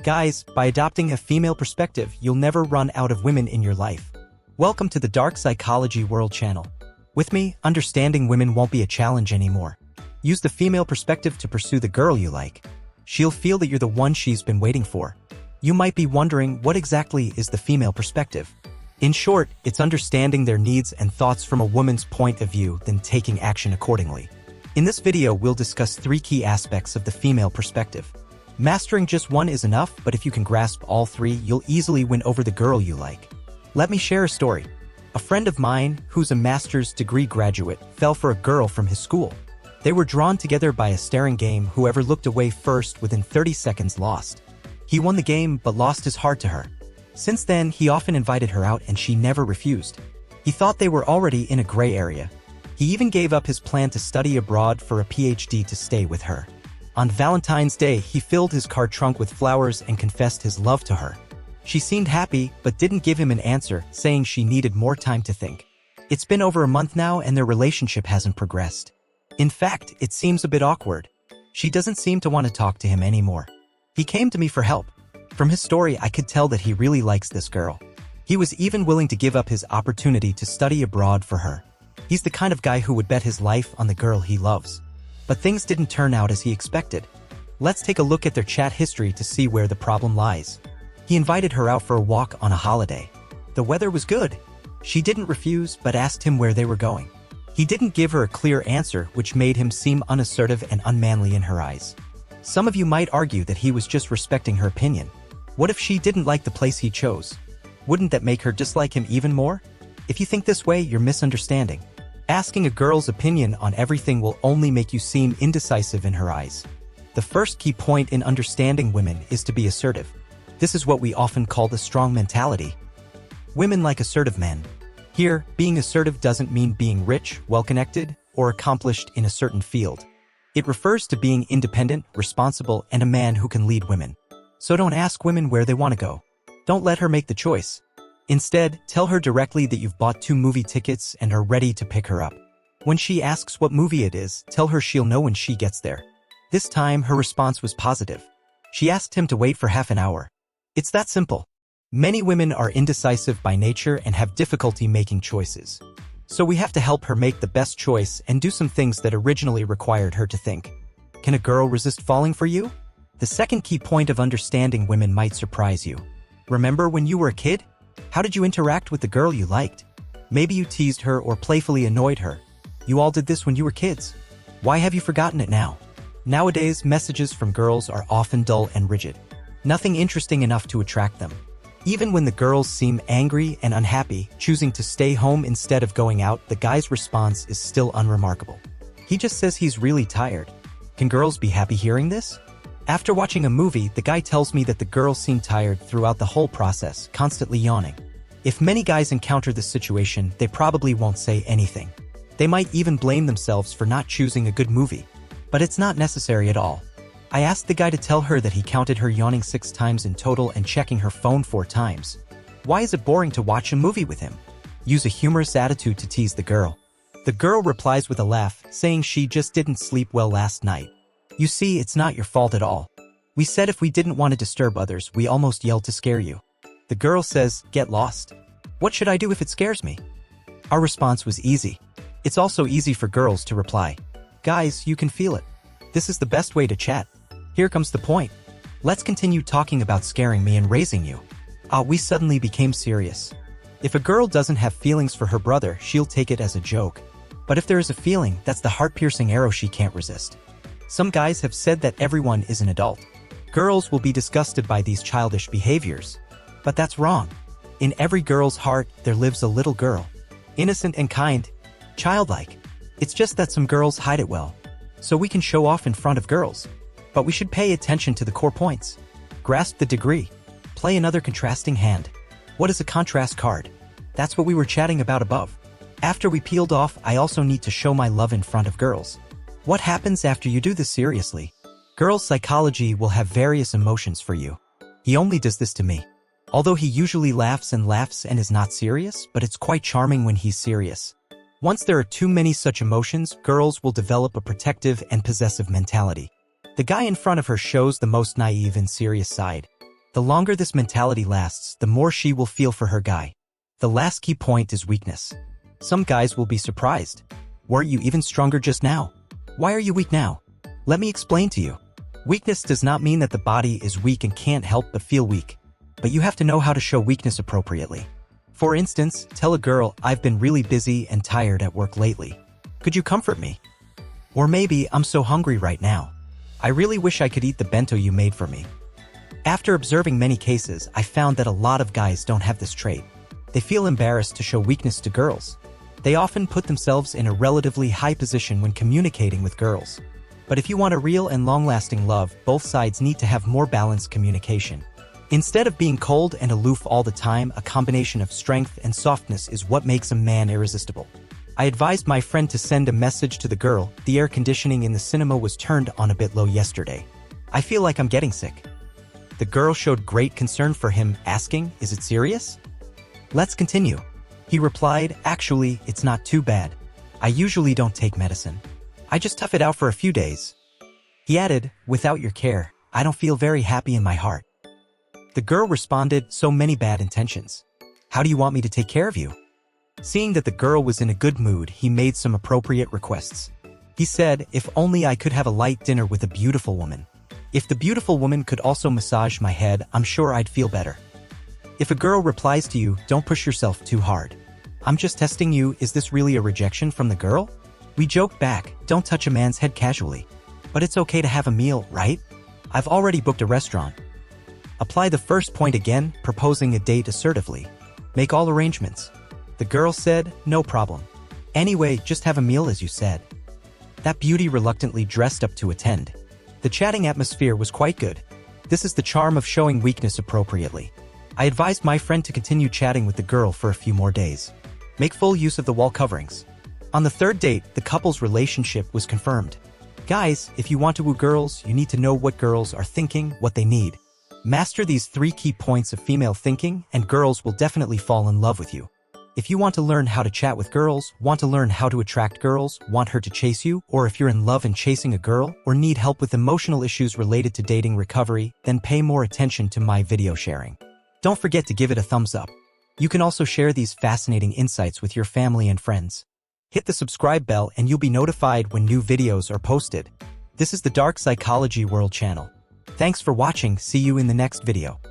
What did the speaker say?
Guys, by adopting a female perspective, you'll never run out of women in your life. Welcome to the Dark Psychology World channel. With me, understanding women won't be a challenge anymore. Use the female perspective to pursue the girl you like. She'll feel that you're the one she's been waiting for. You might be wondering, what exactly is the female perspective? In short, it's understanding their needs and thoughts from a woman's point of view, then taking action accordingly. In this video, we'll discuss 3 key aspects of the female perspective. Mastering just one is enough, but if you can grasp all 3, you'll easily win over the girl you like. Let me share a story. A friend of mine, who's a master's degree graduate, fell for a girl from his school. They were drawn together by a staring game. Whoever looked away first within 30 seconds lost. He won the game but lost his heart to her. Since then, he often invited her out and she never refused. He thought they were already in a gray area. He even gave up his plan to study abroad for a PhD to stay with her. On Valentine's Day, he filled his car trunk with flowers and confessed his love to her. She seemed happy but didn't give him an answer, saying she needed more time to think. It's been over a month now and their relationship hasn't progressed. In fact, it seems a bit awkward. She doesn't seem to want to talk to him anymore. He came to me for help. From his story, I could tell that he really likes this girl. He was even willing to give up his opportunity to study abroad for her. He's the kind of guy who would bet his life on the girl he loves. But things didn't turn out as he expected. Let's take a look at their chat history to see where the problem lies. He invited her out for a walk on a holiday. The weather was good. She didn't refuse but asked him where they were going. He didn't give her a clear answer, which made him seem unassertive and unmanly in her eyes. Some of you might argue that he was just respecting her opinion. What if she didn't like the place he chose? Wouldn't that make her dislike him even more? If you think this way, you're misunderstanding. Asking a girl's opinion on everything will only make you seem indecisive in her eyes. The first key point in understanding women is to be assertive. This is what we often call the strong mentality. Women like assertive men. Here, being assertive doesn't mean being rich, well-connected, or accomplished in a certain field. It refers to being independent, responsible, and a man who can lead women. So don't ask women where they want to go. Don't let her make the choice. Instead, tell her directly that you've bought 2 movie tickets and are ready to pick her up. When she asks what movie it is, tell her she'll know when she gets there. This time, her response was positive. She asked him to wait for half an hour. It's that simple. Many women are indecisive by nature and have difficulty making choices. So we have to help her make the best choice and do some things that originally required her to think. Can a girl resist falling for you? The second key point of understanding women might surprise you. Remember when you were a kid? How did you interact with the girl you liked? Maybe you teased her or playfully annoyed her. You all did this when you were kids. Why have you forgotten it now? Nowadays, messages from girls are often dull and rigid. Nothing interesting enough to attract them. Even when the girls seem angry and unhappy, choosing to stay home instead of going out, the guy's response is still unremarkable. He just says he's really tired. Can girls be happy hearing this? After watching a movie, the guy tells me that the girl seemed tired throughout the whole process, constantly yawning. If many guys encounter this situation, they probably won't say anything. They might even blame themselves for not choosing a good movie. But it's not necessary at all. I asked the guy to tell her that he counted her yawning 6 times in total and checking her phone 4 times. Why is it boring to watch a movie with him? Use a humorous attitude to tease the girl. The girl replies with a laugh, saying she just didn't sleep well last night. You see, it's not your fault at all. We said if we didn't want to disturb others, we almost yelled to scare you. The girl says, get lost. What should I do if it scares me? Our response was easy. It's also easy for girls to reply. Guys, you can feel it. This is the best way to chat. Here comes the point. Let's continue talking about scaring me and raising you. We suddenly became serious. If a girl doesn't have feelings for her brother, she'll take it as a joke. But if there is a feeling, that's the heart-piercing arrow she can't resist. Some guys have said that everyone is an adult. Girls will be disgusted by these childish behaviors. But that's wrong. In every girl's heart, there lives a little girl. Innocent and kind. Childlike. It's just that some girls hide it well. So we can show off in front of girls. But we should pay attention to the core points. Grasp the degree. Play another contrasting hand. What is a contrast card? That's what we were chatting about above. After we peeled off, I also need to show my love in front of girls. What happens after you do this seriously? Girls' psychology will have various emotions for you. He only does this to me. Although he usually laughs and is not serious, but it's quite charming when he's serious. Once there are too many such emotions, girls will develop a protective and possessive mentality. The guy in front of her shows the most naive and serious side. The longer this mentality lasts, the more she will feel for her guy. The last key point is weakness. Some guys will be surprised. Weren't you even stronger just now? Why are you weak now? Let me explain to you. Weakness does not mean that the body is weak and can't help but feel weak. But you have to know how to show weakness appropriately. For instance, tell a girl, "I've been really busy and tired at work lately. Could you comfort me?" Or maybe, "I'm so hungry right now. I really wish I could eat the bento you made for me." After observing many cases, I found that a lot of guys don't have this trait. They feel embarrassed to show weakness to girls. They often put themselves in a relatively high position when communicating with girls. But if you want a real and long-lasting love, both sides need to have more balanced communication. Instead of being cold and aloof all the time, a combination of strength and softness is what makes a man irresistible. I advised my friend to send a message to the girl. "The air conditioning in the cinema was turned on a bit low yesterday. I feel like I'm getting sick." The girl showed great concern for him, asking, "Is it serious?" "Let's continue." He replied, "Actually, it's not too bad. I usually don't take medicine. I just tough it out for a few days." He added, "Without your care, I don't feel very happy in my heart." The girl responded, "So many bad intentions. How do you want me to take care of you?" Seeing that the girl was in a good mood, he made some appropriate requests. He said, "If only I could have a light dinner with a beautiful woman. If the beautiful woman could also massage my head, I'm sure I'd feel better." If a girl replies to you, don't push yourself too hard. "I'm just testing you, is this really a rejection from the girl?" We joked back, "Don't touch a man's head casually. But it's okay to have a meal, right? I've already booked a restaurant." Apply the first point again, proposing a date assertively. Make all arrangements. The girl said, "No problem. Anyway, just have a meal as you said." That beauty reluctantly dressed up to attend. The chatting atmosphere was quite good. This is the charm of showing weakness appropriately. I advised my friend to continue chatting with the girl for a few more days. Make full use of the wall coverings. On the third date, the couple's relationship was confirmed. Guys, if you want to woo girls, you need to know what girls are thinking, what they need. Master these 3 key points of female thinking, and girls will definitely fall in love with you. If you want to learn how to chat with girls, want to learn how to attract girls, want her to chase you, or if you're in love and chasing a girl, or need help with emotional issues related to dating recovery, then pay more attention to my video sharing. Don't forget to give it a thumbs up. You can also share these fascinating insights with your family and friends. Hit the subscribe bell and you'll be notified when new videos are posted. This is the Dark Psychology World channel. Thanks for watching, see you in the next video.